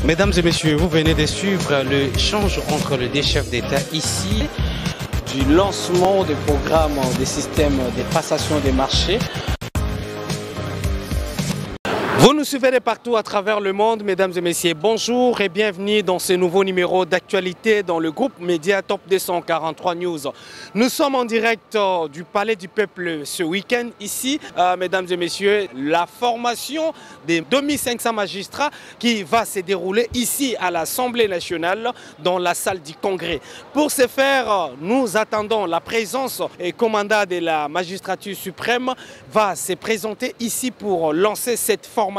Mesdames et messieurs, vous venez de suivre l'échange entre les deux chefs d'État ici. Du lancement des programmes des systèmes de passation des marchés. Vous nous suivez de partout à travers le monde, mesdames et messieurs. Bonjour et bienvenue dans ce nouveau numéro d'actualité dans le groupe Média Top 243 News. Nous sommes en direct du Palais du Peuple ce week-end ici. Mesdames et messieurs, la formation des 2500 magistrats qui va se dérouler ici à l'Assemblée nationale dans la salle du Congrès. Pour ce faire, nous attendons la présence et commandant de la magistrature suprême va se présenter ici pour lancer cette formation.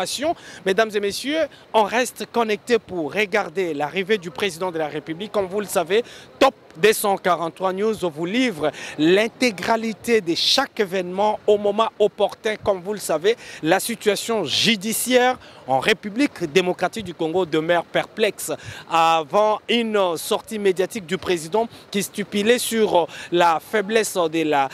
Mesdames et messieurs, on reste connectés pour regarder l'arrivée du président de la République. Comme vous le savez, Top 243 News vous livre l'intégralité de chaque événement au moment opportun. Comme vous le savez, la situation judiciaire en République démocratique du Congo demeure perplexe avant une sortie médiatique du président qui stipulait sur la faiblesse de la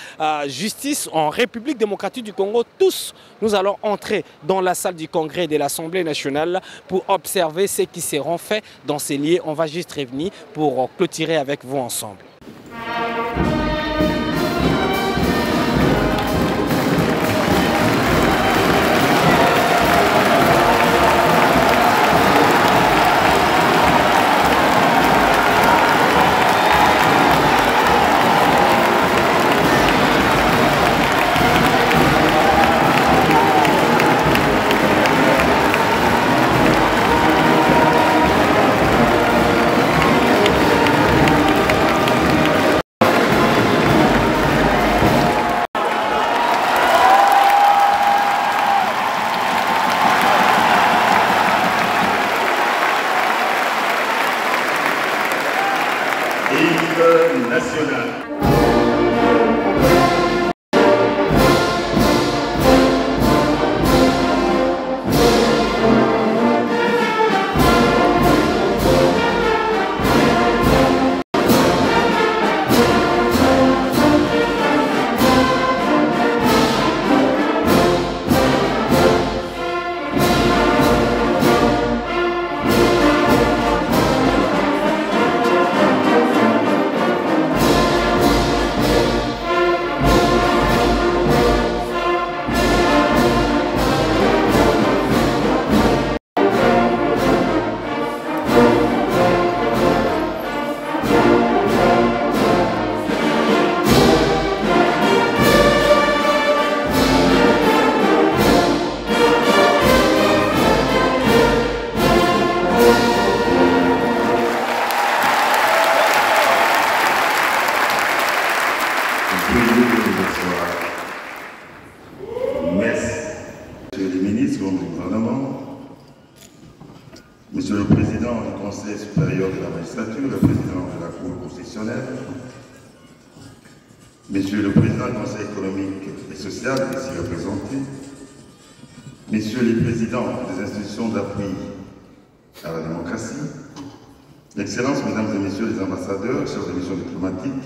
justice en République démocratique du Congo. Tous, nous allons entrer dans la salle du Congrès de l'Assemblée nationale pour observer ce qui seront faits dans ces lieux. On va juste revenir pour clôturer avec vous ensemble. National. Monsieur le Président du Conseil supérieur de la magistrature, le Président de la Cour constitutionnelle, Monsieur le Président du Conseil économique et social, ici représenté, Messieurs les Présidents des institutions d'appui à la démocratie, Excellences, Mesdames et Messieurs les ambassadeurs, chefs de mission diplomatique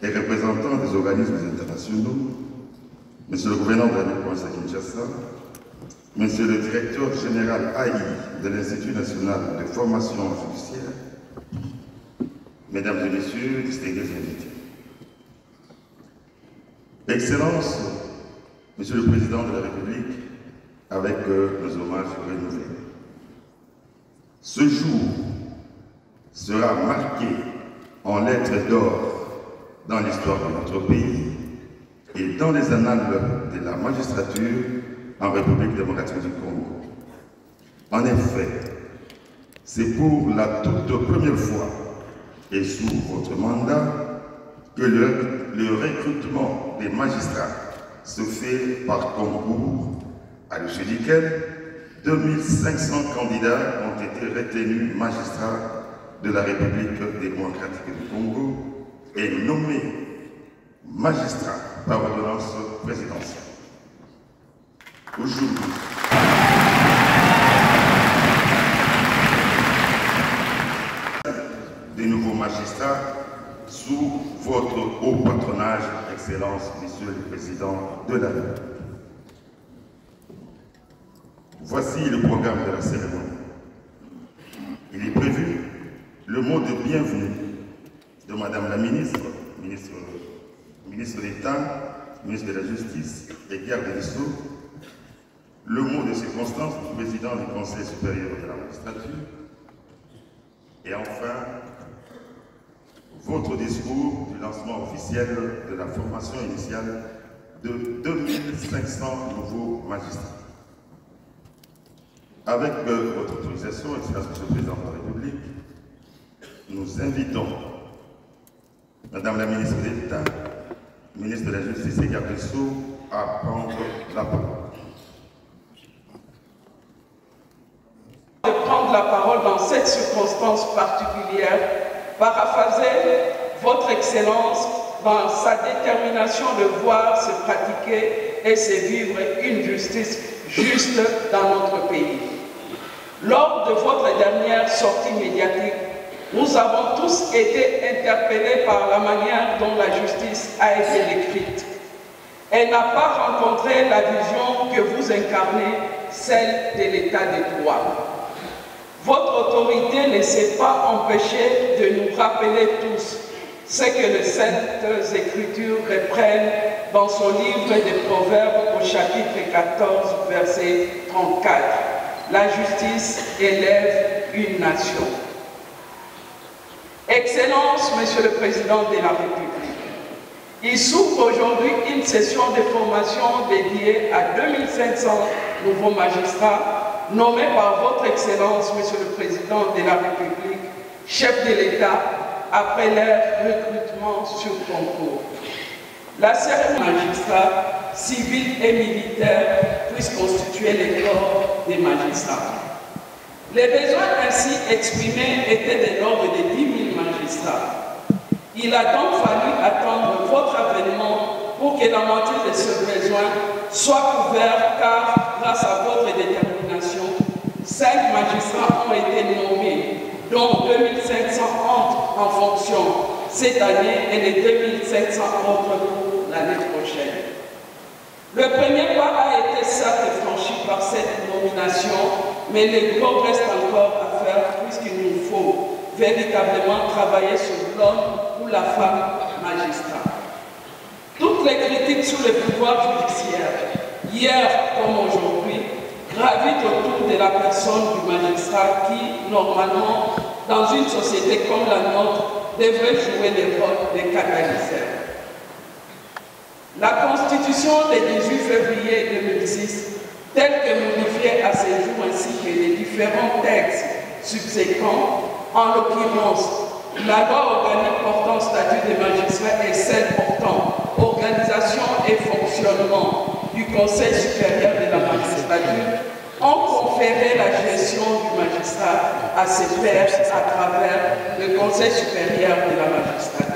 et représentants des organismes internationaux, Monsieur le gouverneur de la province de Kinshasa, Monsieur le directeur général AI de l'Institut national de formation judiciaire, Mesdames et Messieurs, distingués invités. Excellences, Monsieur le Président de la République, avec nos hommages renouvelés. Ce jour sera marqué en lettres d'or dans l'histoire de notre pays et dans les annales de la magistrature en République démocratique du Congo. En effet, c'est pour la toute première fois et sous votre mandat que le recrutement des magistrats se fait par concours, à l'issue duquel 2500 candidats ont été retenus magistrats de la République démocratique du Congo et nommés magistrats par ordonnance présidentielle. Aujourd'hui, des nouveaux magistrats sous votre haut patronage, Excellence, Monsieur le Président de la République. Voici le programme de la cérémonie. le mot de bienvenue de Madame la ministre, ministre d'État, ministre de la Justice et garde des Sceaux, le mot de circonstance du président du Conseil supérieur de la magistrature, et enfin, votre discours du lancement officiel de la formation initiale de 2500 nouveaux magistrats. Avec votre autorisation, Excellence Monsieur le Président de la République, nous invitons Madame la ministre d'État, ministre de la Justice et garde des Sceaux, à prendre la parole. De prendre la parole dans cette circonstance particulière, paraphraser votre Excellence dans sa détermination de voir se pratiquer et se vivre une justice juste dans notre pays. Lors de votre dernière sortie médiatique, nous avons tous été interpellés par la manière dont la justice a été décrite. Elle n'a pas rencontré la vision que vous incarnez, celle de l'état de droit. Votre autorité ne s'est pas empêchée de nous rappeler tous ce que les Saintes Écritures reprennent dans son livre des Proverbes au chapitre 14, verset 34. La justice élève une nation. Excellence, Monsieur le Président de la République, il s'ouvre aujourd'hui une session de formation dédiée à 2500 nouveaux magistrats nommés par votre Excellence, Monsieur le Président de la République, chef de l'État, après leur recrutement sur concours. La cérémonie magistrats civils et militaires puisse constituer les corps des magistrats. Les besoins ainsi exprimés étaient de l'ordre de 10 000 magistrats. Il a donc fallu attendre votre avènement pour que la moitié de ce besoin soit couvert, car grâce à votre détermination, 5 magistrats ont été nommés, dont 2500 entrent en fonction cette année et les 2500 autres pour l'année prochaine. Le premier pas a été certes franchi par cette nomination, mais le gros reste encore à faire puisqu'il nous faut véritablement travailler sur l'homme ou la femme magistrat. Toutes les critiques sur le pouvoir judiciaire, hier comme aujourd'hui, gravitent autour de la personne du magistrat qui, normalement, dans une société comme la nôtre, devrait jouer le rôle de catalyseur. La Constitution du 18 février 2006, telle que modifiée à ce jour ainsi que les différents textes subséquents, en l'occurrence la loi organique portant statut des magistrats et celle portant organisation et fonctionnement du Conseil supérieur de la magistrature, ont conféré la gestion du magistrat à ses pairs à travers le Conseil supérieur de la magistrature.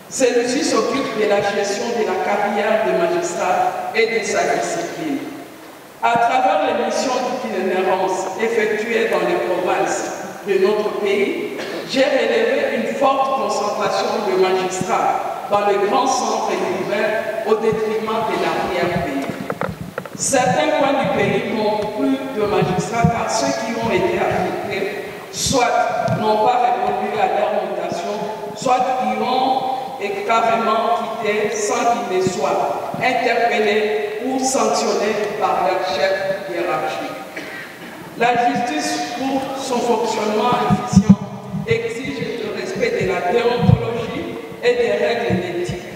Celui-ci s'occupe de la gestion de la carrière des magistrats et de sa discipline. À travers les missions d'itinérance effectuées dans les provinces de notre pays, j'ai relevé une forte concentration de magistrats dans les grands centres urbains au détriment de l'arrière-pays. Certains coins du pays n'ont plus de magistrats car ceux qui ont été affectés soit n'ont pas répondu à leur mutation, soit qui ont carrément quitté sans qu'ils ne soient interpellés ou sanctionnés par leur chef hiérarchique. La justice, pour son fonctionnement efficient, exige le respect de la déontologie et des règles d'éthique.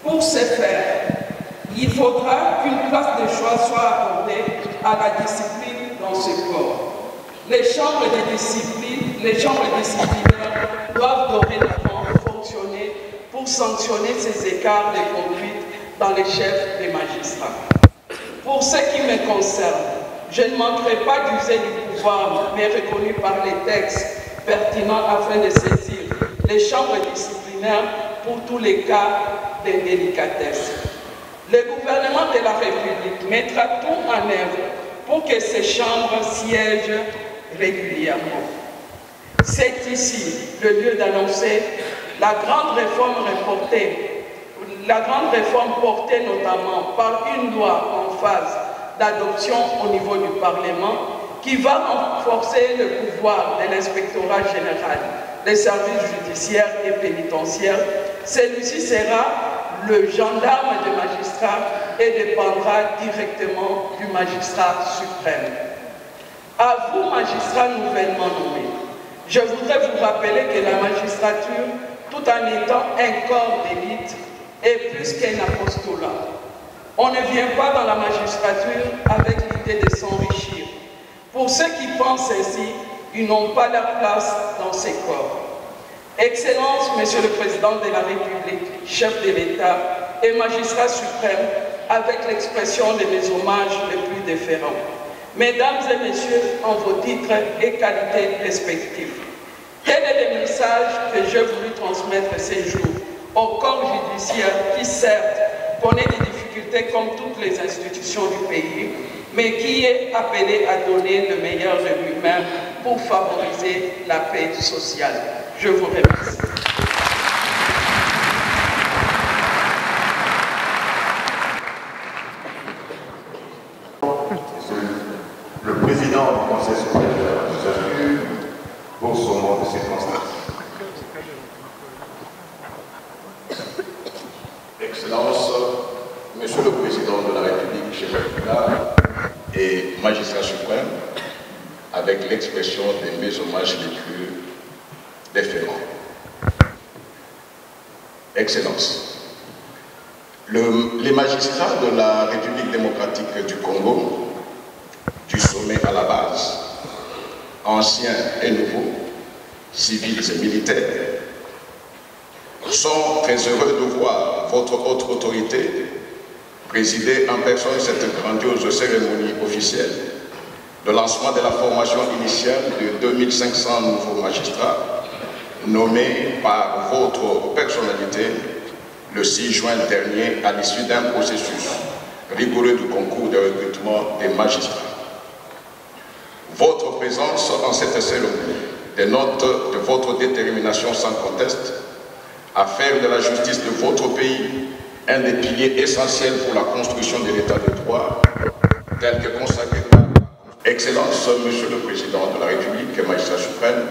Pour ce faire, il faudra qu'une place de choix soit accordée à la discipline dans ce corps. Les chambres disciplinaires doivent dorénavant fonctionner pour sanctionner ces écarts de conduite dans les chefs des magistrats. Pour ce qui me concerne, je ne manquerai pas d'user du pouvoir, mais reconnu par les textes pertinents afin de saisir les chambres disciplinaires pour tous les cas de délicatesse. Le gouvernement de la République mettra tout en œuvre pour que ces chambres siègent régulièrement. C'est ici le lieu d'annoncer la grande réforme portée notamment par une loi en phase d'adoption au niveau du Parlement qui va renforcer le pouvoir de l'inspectorat général, des services judiciaires et pénitentiaires. Celui-ci sera le gendarme des magistrats et dépendra directement du magistrat suprême. À vous, magistrats nouvellement nommés, je voudrais vous rappeler que la magistrature, tout en étant un corps d'élite, est plus qu'un apostolat. On ne vient pas dans la magistrature avec l'idée de s'enrichir. Pour ceux qui pensent ainsi, ils n'ont pas leur place dans ces corps. Excellence, Monsieur le Président de la République, chef de l'État et magistrat suprême, avec l'expression de mes hommages les plus déférents. Mesdames et Messieurs, en vos titres et qualités respectifs, quel est le message que j'ai voulu transmettre ces jours au corps judiciaire qui, certes, connaît des difficultés comme toutes les institutions du pays, mais qui est appelé à donner le meilleur de lui-même pour favoriser la paix sociale. Je vous remercie. Le président du Conseil supérieur de la magistrature pour son mot de circonstance. Excellence, Monsieur le Président de la République, chef de l'État et magistrat suprême, avec l'expression de mes hommages les plus déférents. Excellence, les magistrats de la République démocratique du Congo, du sommet à la base, anciens et nouveaux, civils et militaires, sont très heureux de voir votre haute autorité présider en personne cette grandiose cérémonie officielle de lancement de la formation initiale de 2500 nouveaux magistrats nommés par votre personnalité le 6 juin dernier à l'issue d'un processus rigoureux du concours de recrutement des magistrats. Votre présence en cette cérémonie dénote de votre détermination sans conteste à faire de la justice de votre pays un des piliers essentiels pour la construction de l'état de droit tel que consacré par Excellence, Monsieur le Président de la République et magistrat suprême,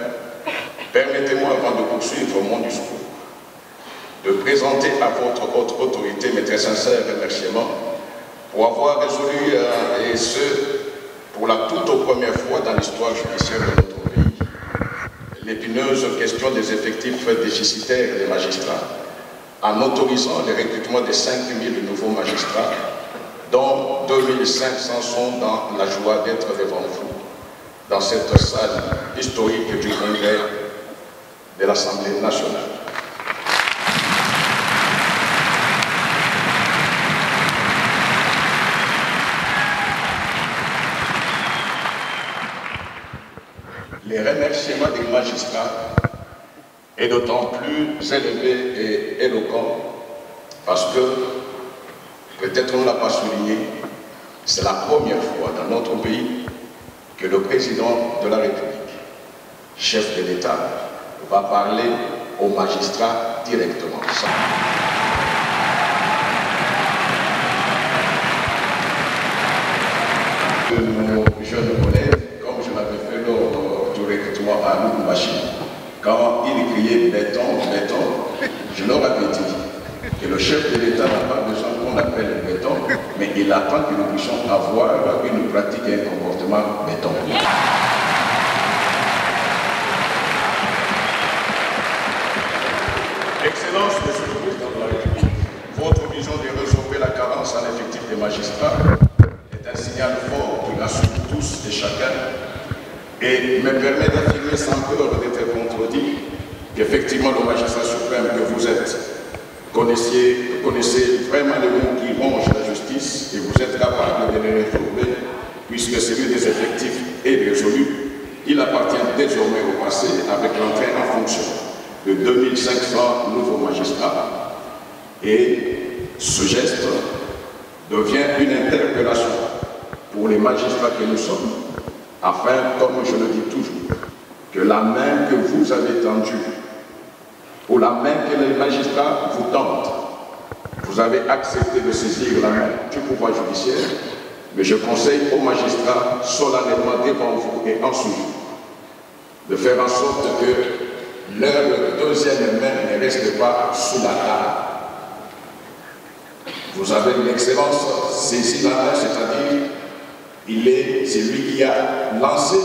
permettez-moi, avant de poursuivre mon discours, de présenter à votre haute autorité mes très sincères remerciements pour avoir résolu, et ce, pour la toute première fois dans l'histoire judiciaire de notre pays, l'épineuse question des effectifs déficitaires des magistrats, en autorisant le recrutement de 5000 nouveaux magistrats, dont 2500 sont dans la joie d'être devant vous, dans cette salle historique du Congrès de l'Assemblée nationale. Les remerciements des magistrats est d'autant plus élevé et éloquent parce que, peut-être on ne l'a pas souligné, c'est la première fois dans notre pays que le président de la République, chef de l'État, va parler aux magistrats directement. Nos jeunes collègues, comme je l'avais fait lors du recrutement à Lubumbashi, quand ils criaient béton, béton, je leur avais dit que le chef de l'État n'a pas besoin qu'on appelle béton, mais il attend que nous puissions avoir une pratique et un comportement béton. Excellence, Monsieur le Président de la République, votre vision de résorber la carence en effectif des magistrats est un signal fort qui rassure tous et chacun et me permet d'affirmer sans peur d'être contredit qu'effectivement le magistrat suprême que vous êtes connaissez vraiment les mots qui rongent la justice et vous êtes capable de les réformer puisque celui des effectifs est résolu. Il appartient désormais au passé avec l'entrée en fonction de 2500 nouveaux magistrats et ce geste devient une interpellation pour les magistrats que nous sommes afin, comme je le dis toujours, que la main que vous avez tendue ou la main que les magistrats vous tendent, vous avez accepté de saisir la main du pouvoir judiciaire, Mais je conseille aux magistrats, solennellement devant vous et en suivant, de faire en sorte que leur deuxième main ne reste pas sous la table. Vous avez l'excellence saisie la main, c'est-à-dire c'est lui qui a lancé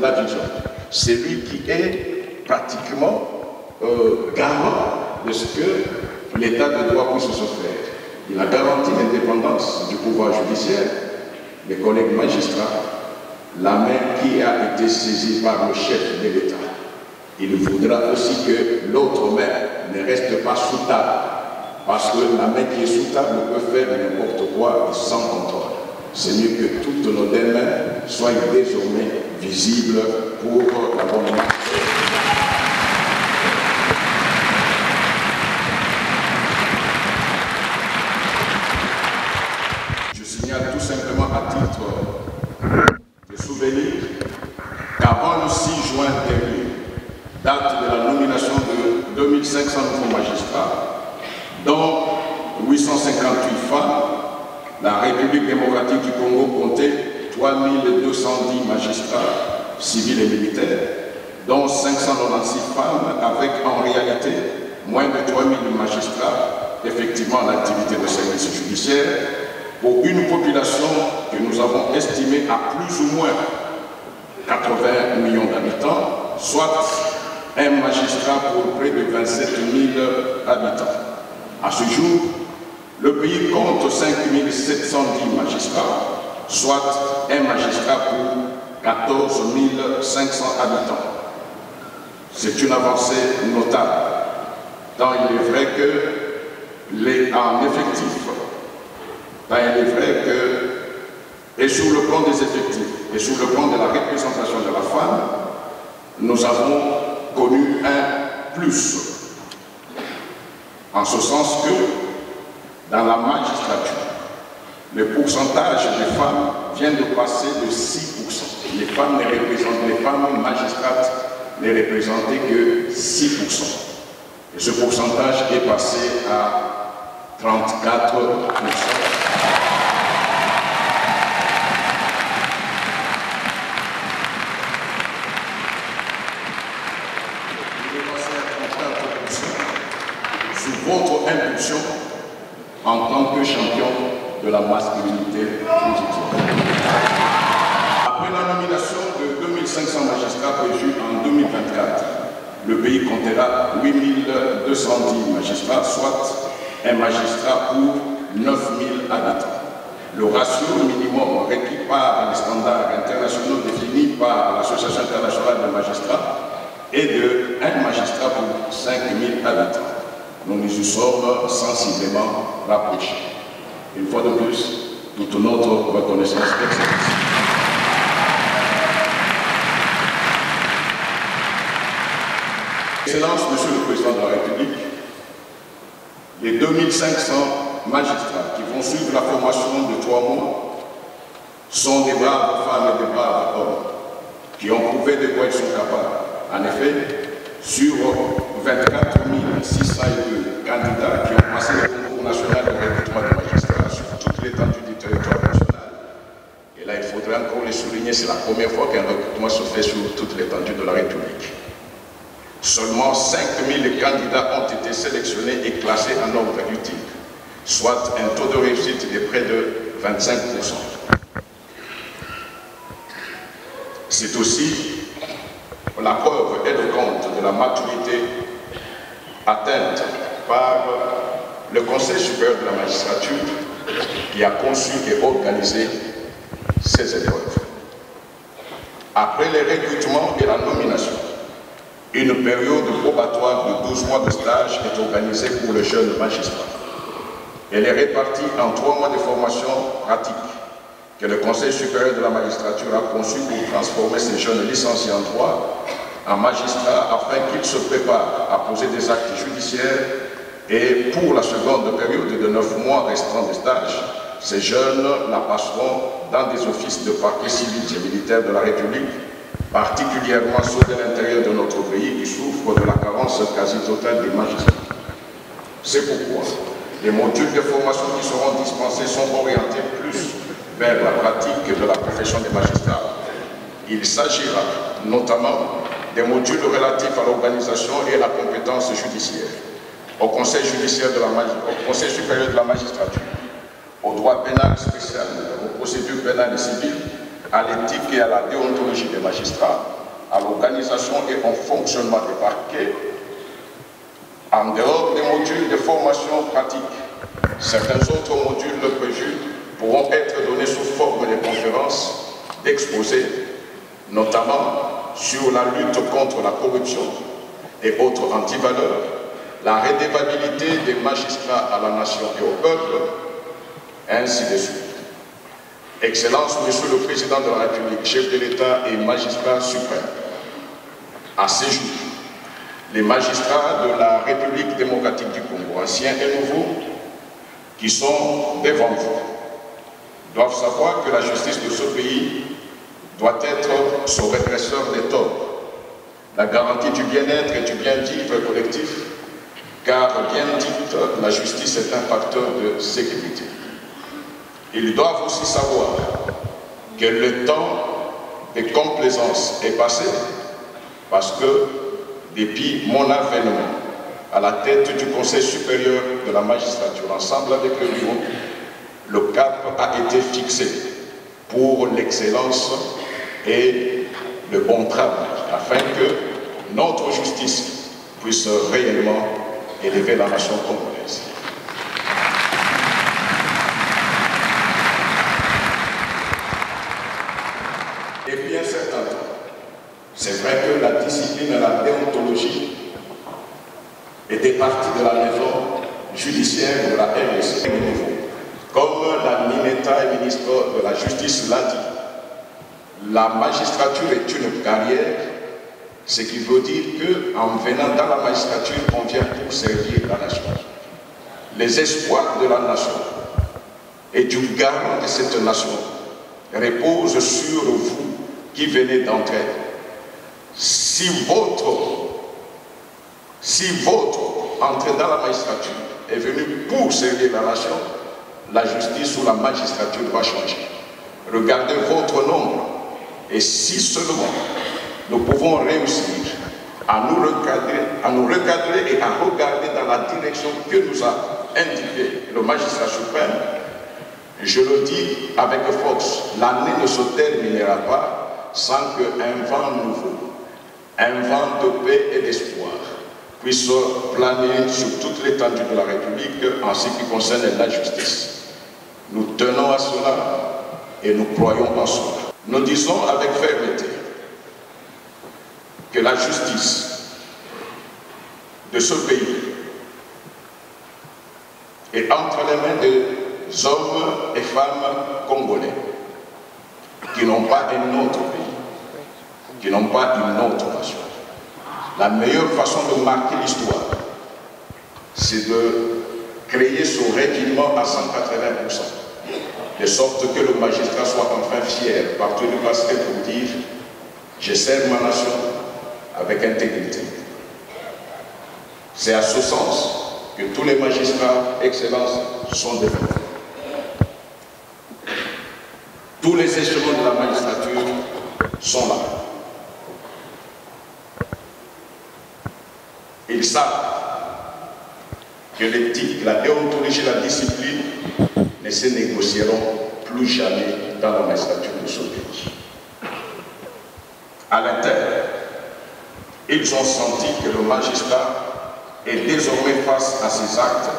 la vision. C'est lui qui est pratiquement garant de ce que l'état de droit puisse se faire. Il a garanti l'indépendance du pouvoir judiciaire. Mes collègues magistrats, la main qui a été saisie par le chef de l'État, il voudra aussi que l'autre main ne reste pas sous table, parce que la main qui est sous table peut faire n'importe quoi et sans contrôle. C'est mieux que toutes nos deux mains soient désormais visibles pour la bonne marche. Je signale tout simplement à titre de souvenir qu'avant le 6 juin dernier, date de la nomination de 2500 nouveaux magistrats, dont 858 femmes, la République démocratique du Congo comptait 3210 magistrats civils et militaires, dont 596 femmes, avec en réalité moins de 3000 magistrats effectivement en activité de service judiciaire, pour une population que nous avons estimée à plus ou moins 80 millions d'habitants, soit un magistrat pour près de 27 000 habitants. À ce jour, le pays compte 5 710 magistrats, soit un magistrat pour 14 500 habitants. C'est une avancée notable, tant il est vrai que en effectif, tant il est vrai que, et sur le plan des effectifs, et sur le plan de la représentation de la femme, nous avons connu un plus. En ce sens que, dans la magistrature, le pourcentage des femmes vient de passer de 6%. Les femmes magistrates ne représentaient que 6%. Et ce pourcentage est passé à 34%. Sous votre impulsion en tant que champion de la masculinité positive. Après la nomination de 2500 magistrats prévus en 2024, le pays comptera 8210 magistrats, soit un magistrat pour 9000 habitants. Le ratio minimum requis par les standards internationaux définis par l'Association internationale des magistrats est de 1 magistrat pour 5000 habitants. Nous nous y sommes sensiblement rapprochés. Une fois de plus, toute notre reconnaissance d'excellence. Excellence, Monsieur le Président de la République, les 2500 magistrats qui vont suivre la formation de 3 mois sont des braves femmes et des braves hommes qui ont prouvé de quoi ils sont capables. En effet, sur 24 602 candidats qui ont passé le concours national de recrutement de magistrats sur toute l'étendue du territoire national. Et là, il faudrait encore le souligner, c'est la première fois qu'un recrutement se fait sur toute l'étendue de la République. Seulement 5000 candidats ont été sélectionnés et classés en ordre utile, soit un taux de réussite de près de 25%. C'est aussi la preuve éloquente de la maturité atteinte par le Conseil supérieur de la magistrature qui a conçu et organisé ces épreuves. Après les recrutements et la nomination, une période probatoire de 12 mois de stage est organisée pour le jeune magistrat. Elle est répartie en 3 mois de formation pratique que le Conseil supérieur de la magistrature a conçu pour transformer ces jeunes licenciés en droit en magistrats afin qu'ils se préparent à poser des actes judiciaires, et pour la seconde période de 9 mois restant de stage, ces jeunes la passeront dans des offices de parquet civil et militaire de la République, particulièrement ceux de l'intérieur de notre pays qui souffrent de la carence quasi totale des magistrats. C'est pourquoi les modules de formation qui seront dispensés sont orientés plus vers la pratique de la profession des magistrats. Il s'agira notamment des modules relatifs à l'organisation et à la compétence judiciaire, au Conseil supérieur de la magistrature, au droit pénal spécial, aux procédures pénales et civiles, à l'éthique et à la déontologie des magistrats, à l'organisation et au fonctionnement des parquets. En dehors des modules de formation pratique, certains autres modules prévus pourront être donnés sous forme de conférences, d'exposés, notamment sur la lutte contre la corruption et autres antivaleurs, la redevabilité des magistrats à la nation et au peuple, ainsi de suite. Excellence, Monsieur le Président de la République, chef de l'État et magistrat suprême, à ces jours, les magistrats de la République démocratique du Congo, anciens et nouveaux, qui sont devant vous, doivent savoir que la justice de ce pays doit être son répresseur des torts, la garantie du bien-être et du bien-vivre collectif, car bien dite, la justice est un facteur de sécurité. Ils doivent aussi savoir que le temps de complaisance est passé, parce que depuis mon avènement à la tête du Conseil supérieur de la magistrature, ensemble avec le bureau, le cap a été fixé pour l'excellence et le bon travail, afin que notre justice puisse réellement élever la nation congolaise. Depuis un certain temps, c'est vrai que la discipline et la déontologie étaient partie de la maison judiciaire de la RDC. Comme la Mineta et ministre de la Justice l'a dit, la magistrature est une carrière, ce qui veut dire qu'en venant dans la magistrature, on vient pour servir la nation. Les espoirs de la nation et du garant de cette nation reposent sur vous qui venez d'entrer. Si votre entrée dans la magistrature est venue pour servir la nation, la justice ou la magistrature doit changer. Regardez votre nombre et si seulement nous pouvons réussir à nous recadrer et à regarder dans la direction que nous a indiqué le magistrat suprême, je le dis avec force, l'année ne se terminera pas sans qu'un vent nouveau, un vent de paix et d'espoir puisse planer sur toute l'étendue de la République en ce qui concerne la justice. Nous tenons à cela et nous croyons en cela. Nous disons avec fermeté que la justice de ce pays est entre les mains des hommes et femmes congolais qui n'ont pas un autre pays, qui n'ont pas une autre nation. La meilleure façon de marquer l'histoire, c'est de créer ce règlement à 180%, de sorte que le magistrat soit enfin fier partout du passé pour dire « je sers ma nation avec intégrité ». C'est à ce sens que tous les magistrats, Excellence, sont devant. Tous les échelons de la magistrature sont là. Ils savent que l'éthique, la déontologie, la discipline ne se négocieront plus jamais dans la magistrature de ce pays. À l'intérieur, ils ont senti que le magistrat est désormais face à ces actes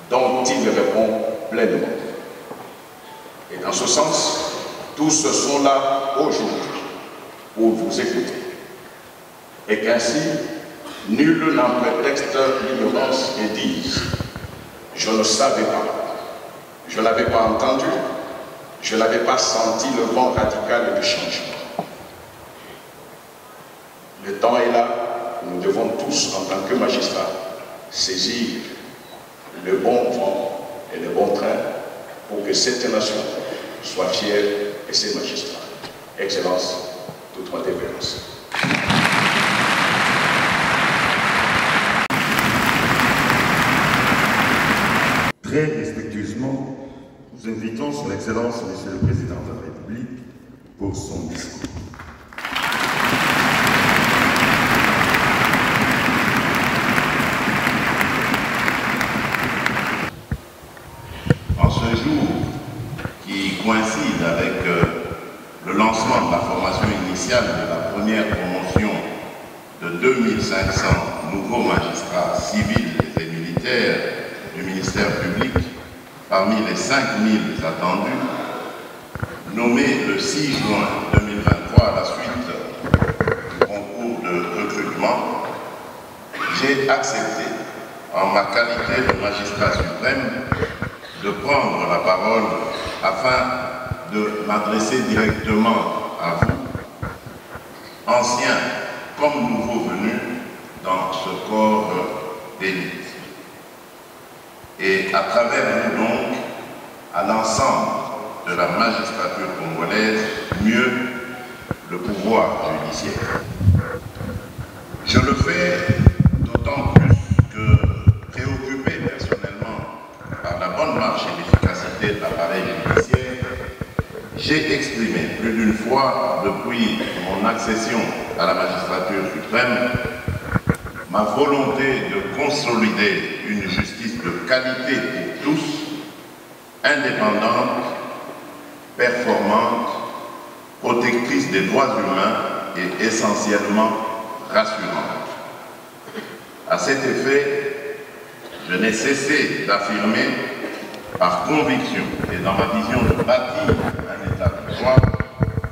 dont il répond pleinement. Et dans ce sens, tous sont là aujourd'hui pour vous écouter. Et qu'ainsi, nul n'en prétexte l'ignorance et dise « je ne savais pas, je n'avais pas entendu, je n'avais pas senti le vent radical du changement ». Le temps est là, nous devons tous, en tant que magistrats, saisir le bon vent et le bon train pour que cette nation soit fière de ses magistrats. Excellence, toute ma déférence. Très respectueusement, Nous invitons son Excellence, Monsieur le Président de la République, pour son discours. En ce jour qui coïncide avec le lancement de la formation initiale de la première promotion de 2500 nouveaux magistrats civils et militaires du ministère public, parmi les 5000 attendus, nommés le 6 juin 2023 à la suite du concours de recrutement, j'ai accepté, en ma qualité de magistrat suprême, de prendre la parole afin de m'adresser directement à vous, anciens comme nouveaux venus dans ce corps d'élite. Et à travers nous donc, à l'ensemble de la magistrature congolaise, mieux le pouvoir judiciaire. Je le fais d'autant plus que préoccupé personnellement par la bonne marche et l'efficacité de l'appareil judiciaire, j'ai exprimé plus d'une fois depuis mon accession à la magistrature suprême ma volonté de consolider une justice de qualité pour tous, indépendante, performante, protectrice des droits humains et essentiellement rassurante. À cet effet, je n'ai cessé d'affirmer par conviction et dans ma vision de bâtir un État de droit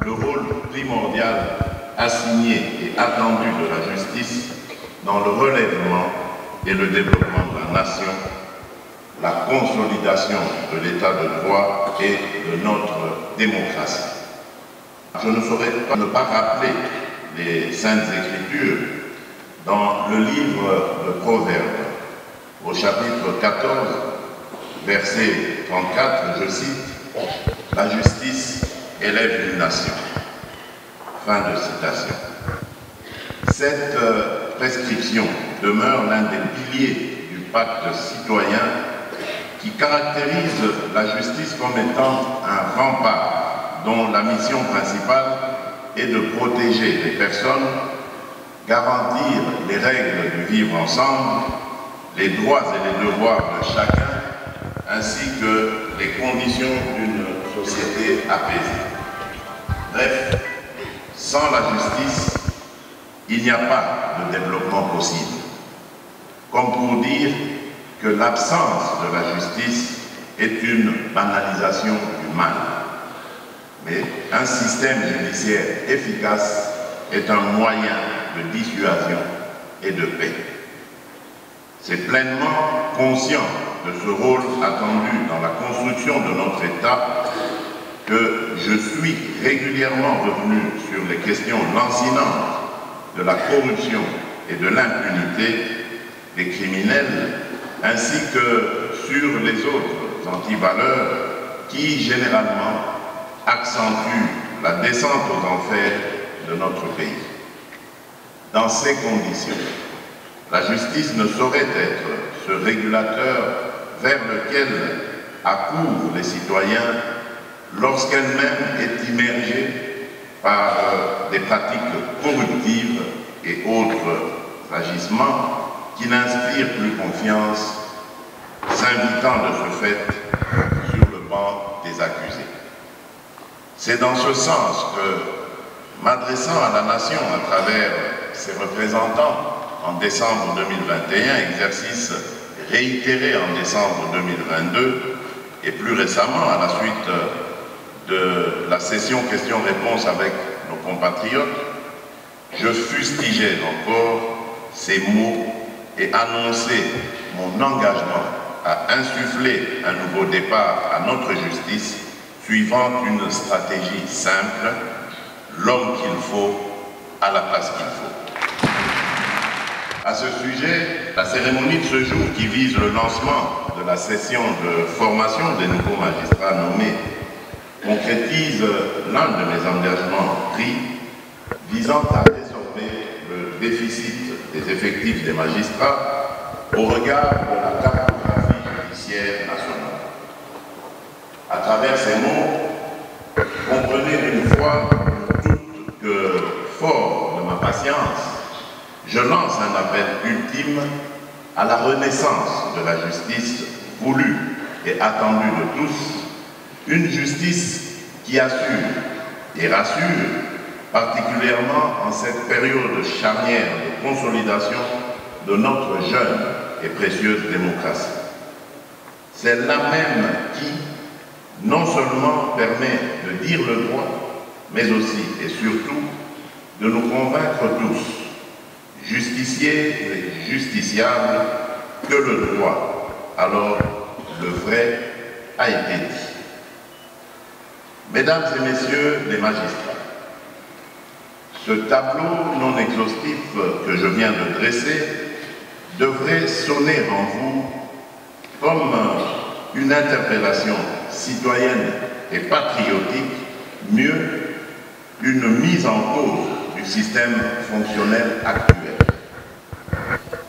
le rôle primordial assigné et attendu de la justice dans le relèvement et le développement de la nation, la consolidation de l'état de droit et de notre démocratie. Je ne saurais ne pas rappeler les Saintes Écritures dans le livre de Proverbes, au chapitre 14, verset 34, je cite, « La justice élève une nation ». Fin de citation. Cette prescription demeure l'un des piliers du pacte citoyen qui caractérise la justice comme étant un rempart dont la mission principale est de protéger les personnes, garantir les règles du vivre ensemble, les droits et les devoirs de chacun, ainsi que les conditions d'une société apaisée. Bref, sans la justice, il n'y a pas de développement possible. Comme pour dire que l'absence de la justice est une banalisation du mal. Mais un système judiciaire efficace est un moyen de dissuasion et de paix. C'est pleinement conscient de ce rôle attendu dans la construction de notre État que je suis régulièrement revenu sur les questions lancinantes de la corruption et de l'impunité des criminels, ainsi que sur les autres antivaleurs qui, généralement, accentuent la descente aux enfers de notre pays. Dans ces conditions, la justice ne saurait être ce régulateur vers lequel accourent les citoyens lorsqu'elle-même est immergée par des pratiques corruptives et autres agissements qui n'inspirent plus confiance, s'invitant de ce fait sur le banc des accusés. C'est dans ce sens que, m'adressant à la nation à travers ses représentants en décembre 2021, exercice réitéré en décembre 2022, et plus récemment à la suite de la session questions-réponses avec nos compatriotes, je fustigeais encore ces mots et annonçais mon engagement à insuffler un nouveau départ à notre justice suivant une stratégie simple, l'homme qu'il faut à la place qu'il faut. À ce sujet, la cérémonie de ce jour qui vise le lancement de la session de formation des nouveaux magistrats nommés concrétise l'un de mes engagements pris visant à résorber le déficit des effectifs des magistrats au regard de la cartographie judiciaire nationale. À travers ces mots, comprenez d'une fois pour toutes que, fort de ma patience, je lance un appel ultime à la renaissance de la justice voulue et attendue de tous, une justice qui assure et rassure, particulièrement en cette période charnière de consolidation de notre jeune et précieuse démocratie. Celle-là même qui, non seulement permet de dire le droit, mais aussi et surtout de nous convaincre tous, justiciers et justiciables, que le droit, alors le vrai, a été dit. Mesdames et messieurs les magistrats, ce tableau non exhaustif que je viens de dresser devrait sonner en vous comme une interpellation citoyenne et patriotique, mieux une mise en cause du système fonctionnel actuel.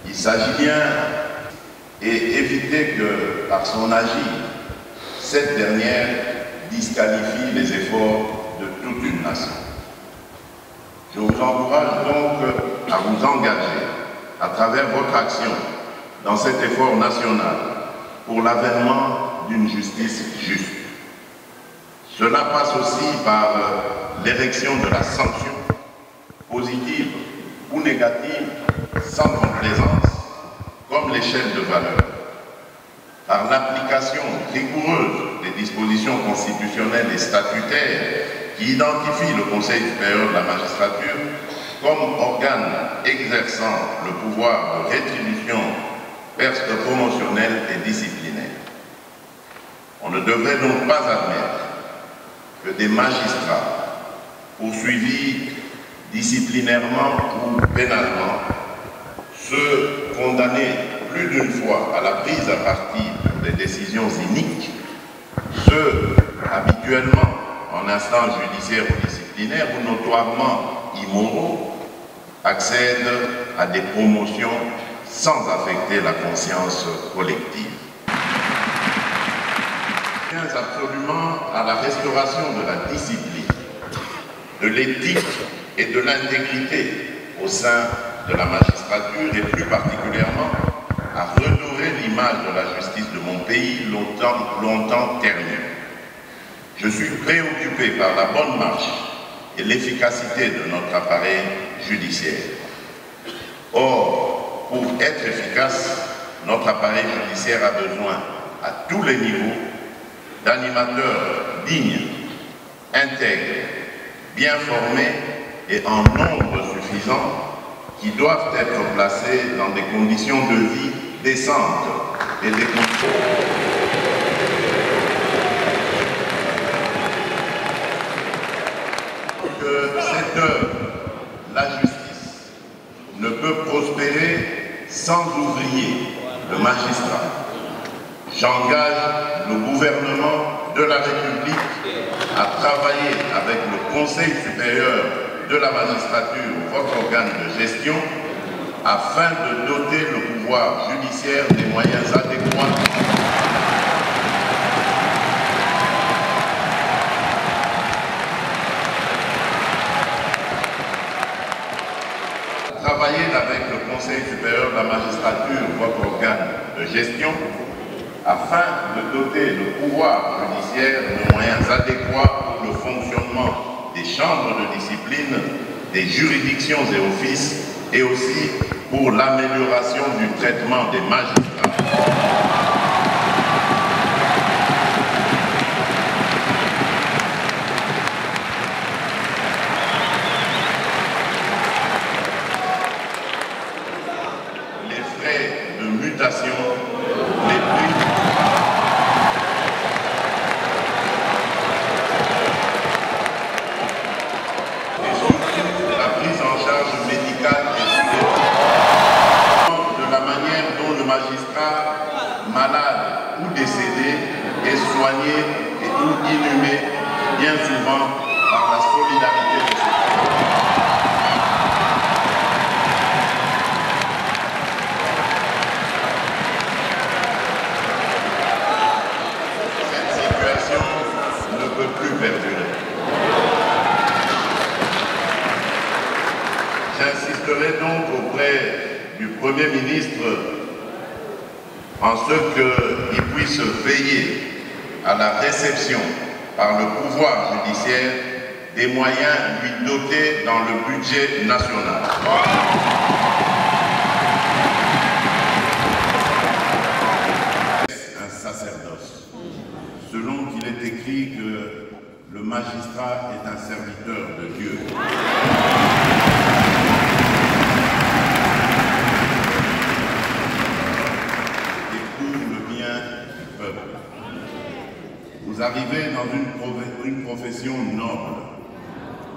Il s'agit bien et éviter que, par son agir, cette dernière disqualifie les efforts de toute une nation. Je vous encourage donc à vous engager à travers votre action dans cet effort national pour l'avènement d'une justice juste. Cela passe aussi par l'érection de la sanction, positive ou négative, sans complaisance, comme l'échelle de valeur, par l'application rigoureuse des dispositions constitutionnelles et statutaires qui identifient le Conseil supérieur de la magistrature comme organe exerçant le pouvoir de rétribution promotionnelle et disciplinaire. On ne devrait donc pas admettre que des magistrats poursuivis disciplinairement ou pénalement, ceux condamnés plus d'une fois à la prise à partie pour des décisions iniques, ceux habituellement en instance judiciaire ou disciplinaire ou notoirement immoraux, accèdent à des promotions sans affecter la conscience collective. Je tiens absolument à la restauration de la discipline, de l'éthique et de l'intégrité au sein de la magistrature et plus particulièrement à redorer l'image de la justice de mon pays longtemps ternie. Je suis préoccupé par la bonne marche et l'efficacité de notre appareil judiciaire. Or, pour être efficace, notre appareil judiciaire a besoin, à tous les niveaux, d'animateurs dignes, intègres, bien formés et en nombre suffisant, qui doivent être placés dans des conditions de vie décentes et des conditions. Que cette œuvre, la justice, ne peut prospérer sans ouvriers, le magistrat. J'engage le gouvernement de la République à travailler avec le Conseil supérieur de la magistrature, votre organe de gestion, afin de doter le pouvoir judiciaire des moyens adéquats travailler avec le Conseil supérieur de la magistrature, votre organe de gestion, afin de doter le pouvoir judiciaire de moyens adéquats pour le fonctionnement des chambres de discipline, des juridictions et offices, et aussi pour l'amélioration du traitement des magistrats. Les frais de mutation, les prix et surtout la prise en charge médicale et de la manière dont le magistrat malade ou décédé est soigné et ou inhumé, bien souvent par la solidarité de ses proches. Cette situation J'insisterai donc auprès du Premier ministre en ce qu'il puisse veiller à la réception par le pouvoir judiciaire des moyens lui dotés dans le budget national. Un sacerdoce, selon qu'il est écrit que le magistrat est un serviteur de Dieu. Et pour le bien du peuple. Vous arrivez dans une profession noble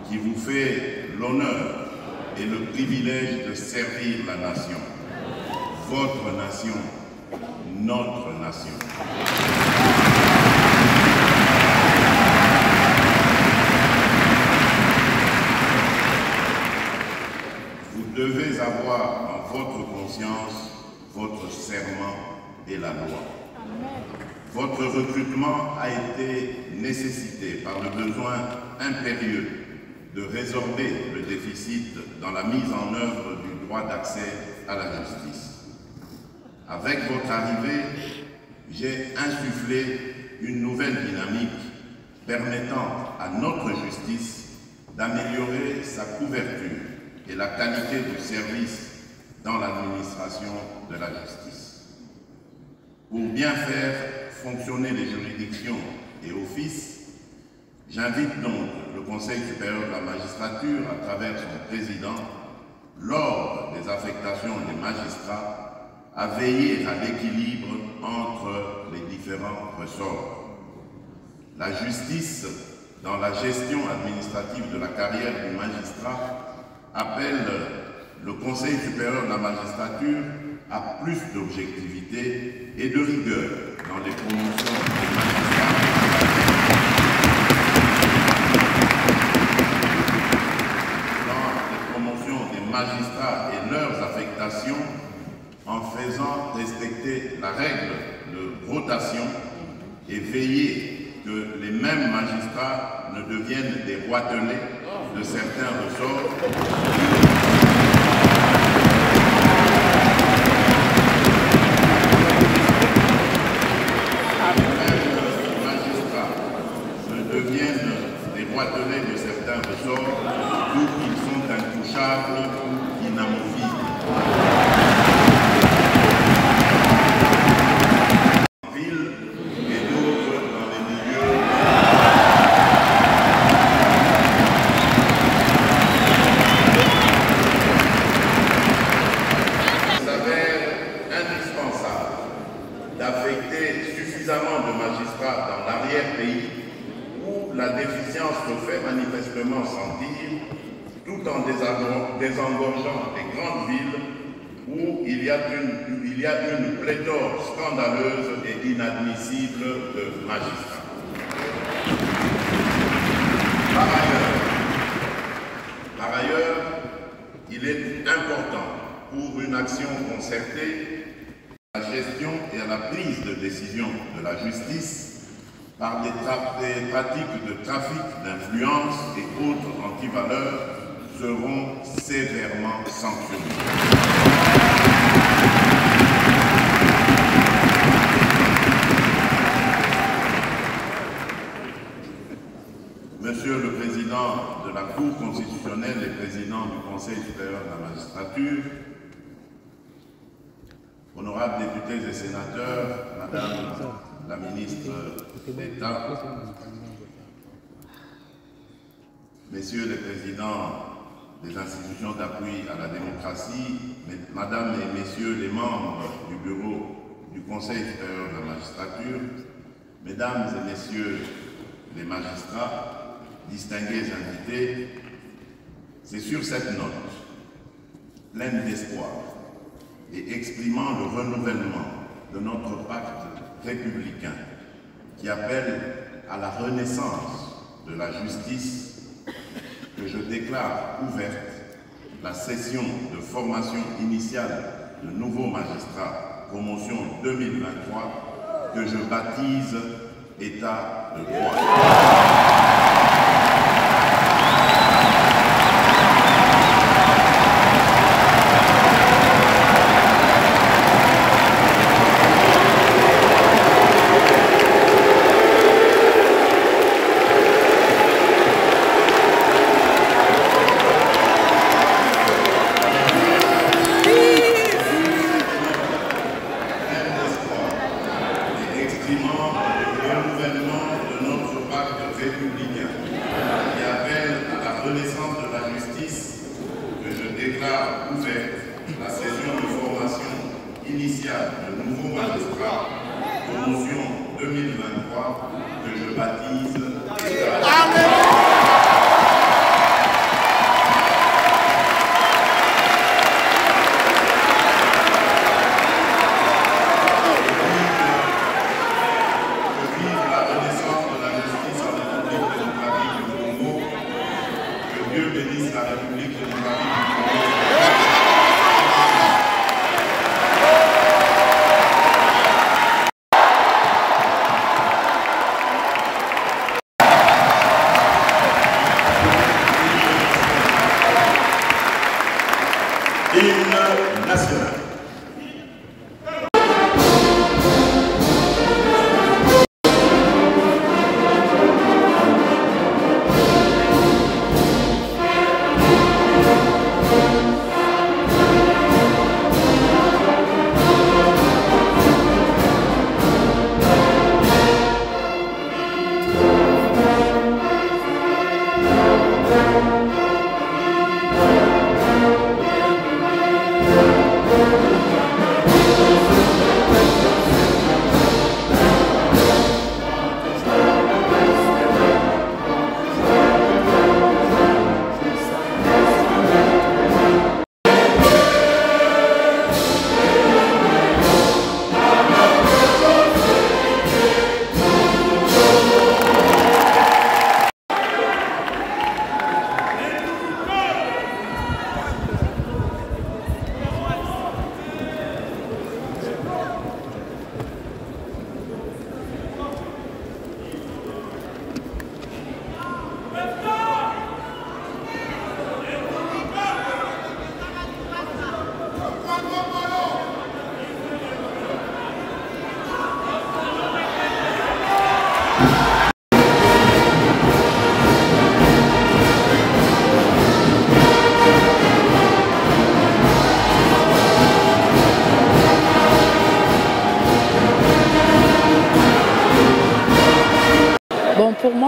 qui vous fait l'honneur et le privilège de servir la nation. Votre nation, notre nation. Vous devez avoir en votre conscience votre serment et la loi. Votre recrutement a été nécessité par le besoin impérieux de résorber le déficit dans la mise en œuvre du droit d'accès à la justice. Avec votre arrivée, j'ai insufflé une nouvelle dynamique permettant à notre justice d'améliorer sa couverture et la qualité du service dans l'administration de la justice. Pour bien faire fonctionner les juridictions et offices, j'invite donc le Conseil supérieur de la magistrature, à travers son président, lors des affectations des magistrats, à veiller à l'équilibre entre les différents ressorts. La justice, dans la gestion administrative de la carrière du magistrat, appelle le Conseil supérieur de la magistrature à plus d'objectivité et de rigueur dans les promotions des magistrats, et leurs affectations, en faisant respecter la règle de rotation et veiller que les mêmes magistrats ne deviennent des roitelets de certains ressorts. De certains ressorts, d'où ils sont intouchables, inamovibles. En ville et d'autres dans les milieux. Il s'avère indispensable d'affecter suffisamment de magistrats dans l'arrière-pays où la déficience se fait manifestement sentir, tout en désengorgeant les grandes villes où il y a une pléthore scandaleuse et inadmissible de magistrats. Par ailleurs, il est important pour une action concertée à la gestion et à la prise de décision de la justice par des pratiques de trafic d'influence et autres antivaleurs seront sévèrement sanctionnés. Monsieur le Président de la Cour constitutionnelle et Président du Conseil supérieur de la magistrature, honorables députés et sénateurs, Madame la ministre d'État, Messieurs les présidents des institutions d'appui à la démocratie, Madame et Messieurs les membres du bureau du Conseil supérieur de la magistrature, Mesdames et Messieurs les magistrats, distingués invités, c'est sur cette note, pleine d'espoir et exprimant le renouvellement de notre pacte républicain qui appelle à la renaissance de la justice, que je déclare ouverte la session de formation initiale de nouveaux magistrats, promotion 2023, que je baptise État de droit.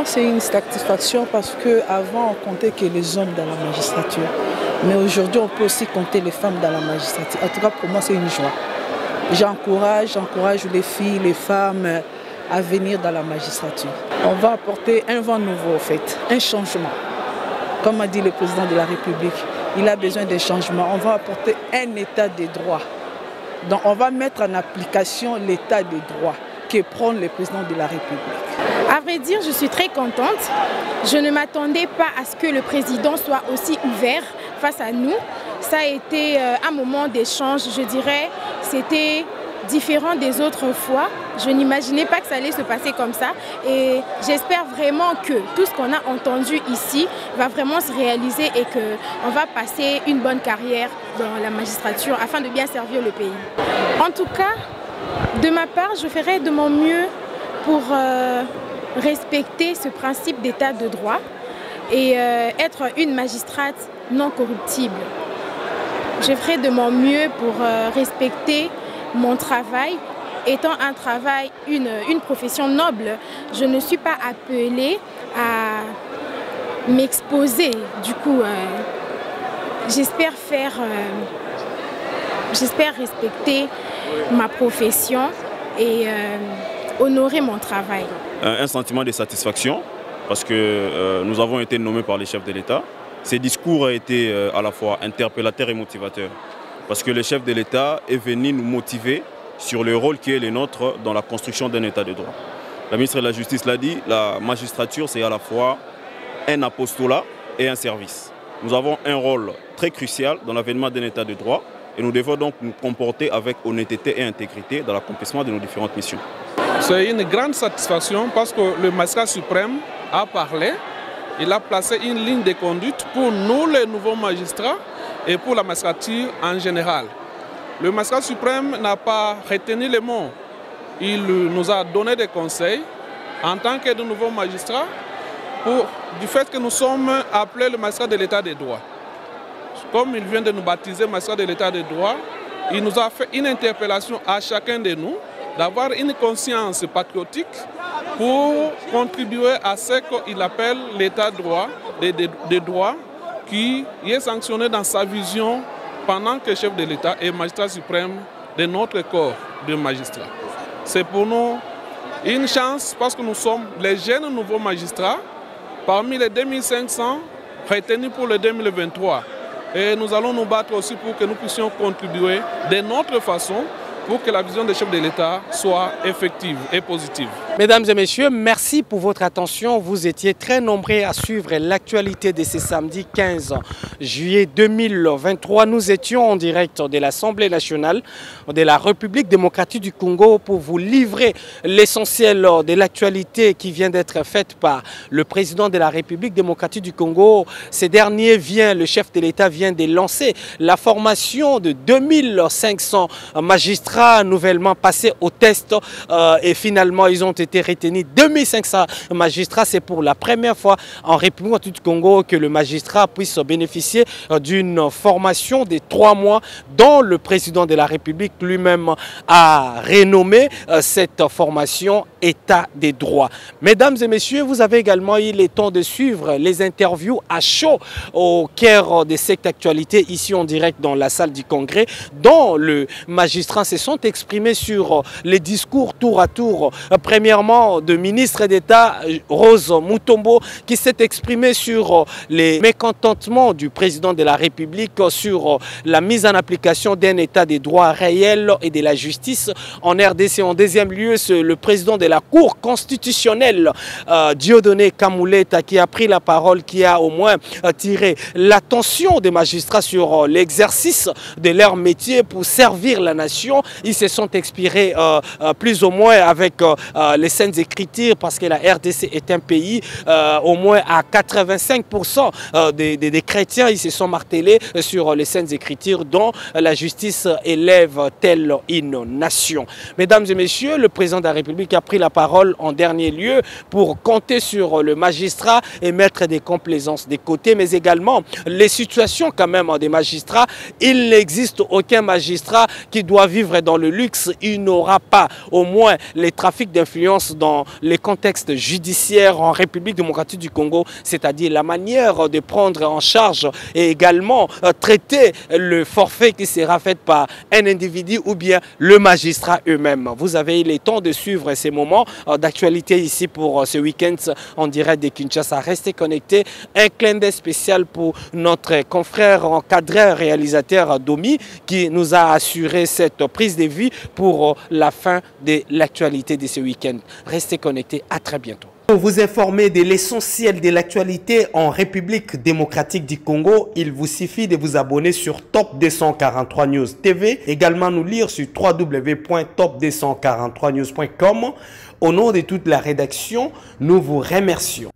c'est une satisfaction parce qu'avant, on comptait que les hommes dans la magistrature. Mais aujourd'hui, on peut aussi compter les femmes dans la magistrature. En tout cas, pour moi, c'est une joie. J'encourage les filles, les femmes à venir dans la magistrature. On va apporter un vent nouveau, en fait, un changement. Comme a dit le président de la République, il a besoin de changements. On va apporter un état de droit. Donc, on va mettre en application l'état de droit que prend le président de la République. À vrai dire, je suis très contente. Je ne m'attendais pas à ce que le président soit aussi ouvert face à nous. Ça a été un moment d'échange, je dirais. C'était différent des autres fois. Je n'imaginais pas que ça allait se passer comme ça. Et j'espère vraiment que tout ce qu'on a entendu ici va vraiment se réaliser et qu'on va passer une bonne carrière dans la magistrature afin de bien servir le pays. En tout cas, de ma part, je ferai de mon mieux pour respecter ce principe d'état de droit et être une magistrate non corruptible. Je ferai de mon mieux pour respecter mon travail. Étant un travail, une profession noble, je ne suis pas appelée à m'exposer. Du coup, j'espère respecter ma profession et honorer mon travail. Un sentiment de satisfaction parce que nous avons été nommés par les chefs de l'État. Ces discours ont été à la fois interpellateurs et motivateurs parce que le chef de l'État est venu nous motiver sur le rôle qui est le nôtre dans la construction d'un État de droit. La ministre de la Justice l'a dit, la magistrature c'est à la fois un apostolat et un service. Nous avons un rôle très crucial dans l'avènement d'un État de droit et nous devons donc nous comporter avec honnêteté et intégrité dans l'accomplissement de nos différentes missions. C'est une grande satisfaction parce que le magistrat suprême a parlé, il a placé une ligne de conduite pour nous les nouveaux magistrats et pour la magistrature en général. Le magistrat suprême n'a pas retenu les mots. Il nous a donné des conseils en tant que de nouveaux magistrats du fait que nous sommes appelés le magistrat de l'état de droit. Comme il vient de nous baptiser magistrat de l'état de droit, il nous a fait une interpellation à chacun de nous d'avoir une conscience patriotique pour contribuer à ce qu'il appelle l'état de droit qui est sanctionné dans sa vision pendant que chef de l'État est magistrat suprême de notre corps de magistrats. C'est pour nous une chance parce que nous sommes les jeunes nouveaux magistrats parmi les 2500 retenus pour le 2023. Et nous allons nous battre aussi pour que nous puissions contribuer de notre façon pour que la vision des chefs de l'État soit effective et positive. Mesdames et messieurs, merci pour votre attention. Vous étiez très nombreux à suivre l'actualité de ce samedi 15 juillet 2023. Nous étions en direct de l'Assemblée nationale de la République démocratique du Congo pour vous livrer l'essentiel de l'actualité qui vient d'être faite par le président de la République démocratique du Congo. Le chef de l'État vient de lancer la formation de 2500 magistrats nouvellement passés au test et finalement ils ont été retenus 2500 magistrats. C'est pour la première fois en République du Congo que le magistrat puisse bénéficier d'une formation de 3 mois dont le président de la République lui-même a renommé cette formation État des droits. Mesdames et messieurs, vous avez également eu le temps de suivre les interviews à chaud au cœur de cette actualité ici en direct dans la salle du Congrès dont le magistrat se sont exprimés sur les discours tour à tour. Premièrement, de ministre d'État Rose Mutombo qui s'est exprimé sur les mécontentements du président de la République sur la mise en application d'un État des droits réels et de la justice en RDC. En deuxième lieu, c'est le président de la Cour constitutionnelle, Dieudonné Kamouleta, qui a pris la parole, qui a au moins tiré l'attention des magistrats sur l'exercice de leur métier pour servir la nation. Ils se sont expirés plus ou moins avec les Saintes Écritures parce que la RDC est un pays au moins à 85% des chrétiens. Ils se sont martelés sur les Saintes Écritures dont la justice élève telle une nation. Mesdames et messieurs, le président de la République a pris la parole en dernier lieu pour compter sur le magistrat et mettre des complaisances des côtés, mais également les situations quand même des magistrats. Il n'existe aucun magistrat qui doit vivre dans le luxe. Il n'aura pas au moins les trafics d'influence ambiance dans les contextes judiciaires en République démocratique du Congo, c'est-à-dire la manière de prendre en charge et également traiter le forfait qui sera fait par un individu ou bien le magistrat eux-mêmes. Vous avez eu le temps de suivre ces moments d'actualité ici pour ce week-end en direct de Kinshasa. Restez connectés. Un clin d'œil spécial pour notre confrère encadreur réalisateur Domi qui nous a assuré cette prise de vue pour la fin de l'actualité de ce week-end. Restez connectés. À très bientôt. Pour vous informer de l'essentiel de l'actualité en République démocratique du Congo, il vous suffit de vous abonner sur Top 243 News TV. Également nous lire sur www.top243news.com. Au nom de toute la rédaction, nous vous remercions.